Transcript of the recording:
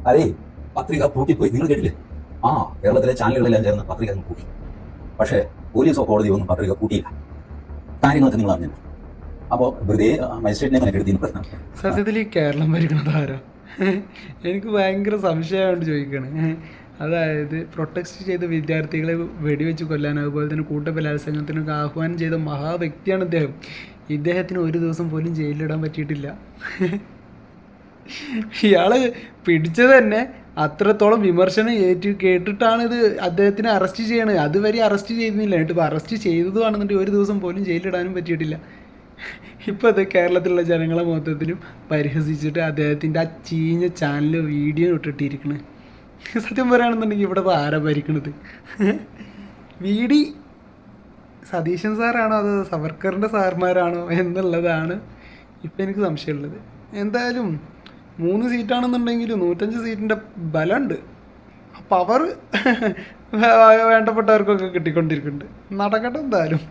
അരേ, പത്രിക പൂട്ടിപ്പോയി. നിങ്ങൾ കേട്ടില്ലേ? ആ, കേരളത്തിലെ ചാനലുകളെല്ലാം ചേർന്ന് പത്രിക അങ്ങ് പൂട്ടി. പക്ഷേ പോലീസോ കോടതിയോ ഒന്നും പത്രിക പൂട്ടിയില്ല. കാര്യങ്ങളൊക്കെ നിങ്ങൾ അറിഞ്ഞു. അപ്പോൾ വെറുതെ മജിസ്ട്രേറ്റിനെ മെനക്കെടുത്തിന് പ്രശ്നം. സത്യത്തിൽ ഈ കേരളം ഭരിക്കണത് ആരാ? എനിക്ക് ഭയങ്കര സംശയമായിട്ട് ചോദിക്കുകയാണ്. അതായത് പ്രൊട്ടക്സ്റ്റ് ചെയ്ത വിദ്യാർത്ഥികളെ വെടിവെച്ച് കൊല്ലാൻ, അതുപോലെ തന്നെ കൂട്ടബലാത്സംഗത്തിനൊക്കെ ആഹ്വാനം ചെയ്ത മഹാവ്യക്തിയാണ് ഇദ്ദേഹം. ഇദ്ദേഹത്തിന് ഒരു ദിവസം പോലും ജയിലിലിടാൻ പറ്റിയിട്ടില്ല. ഇയാൾ പിടിച്ചത് തന്നെ അത്രത്തോളം വിമർശനം കേട്ടിട്ടാണ് ഇത് അദ്ദേഹത്തിനെ അറസ്റ്റ് ചെയ്യണത്. അതുവരെ അറസ്റ്റ് ചെയ്യുന്നില്ല. എന്നിട്ട് ഇപ്പോൾ അറസ്റ്റ് ചെയ്തതുമാണെന്നുണ്ടെങ്കിൽ ഒരു ദിവസം പോലും ജയിലിടാനും പറ്റിയിട്ടില്ല. ഇപ്പോൾ അത് കേരളത്തിലുള്ള ജനങ്ങളെ മൊത്തത്തിലും പരിഹസിച്ചിട്ട് അദ്ദേഹത്തിൻ്റെ ആ ചീഞ്ഞ ചാനൽ വീഡിയോ ഇട്ടിട്ടിരിക്കണേ. സത്യം പറയുകയാണെന്നുണ്ടെങ്കിൽ ഇവിടെ ഇപ്പോൾ ആരാ ഭരിക്കണത്? വി.ഡി. സതീശൻ സാറാണോ അതോ സവർക്കറിൻ്റെ സാർമാരാണോ എന്നുള്ളതാണ് ഇപ്പം എനിക്ക് സംശയമുള്ളത്. എന്തായാലും 3 സീറ്റാണെന്നുണ്ടെങ്കിൽ 105 സീറ്റിൻ്റെ ബലമുണ്ട്. പവർ വേണ്ടപ്പെട്ടവർക്കൊക്കെ കിട്ടിക്കൊണ്ടിരിക്കുന്നുണ്ട്. നടക്കട്ടെ എന്തായാലും.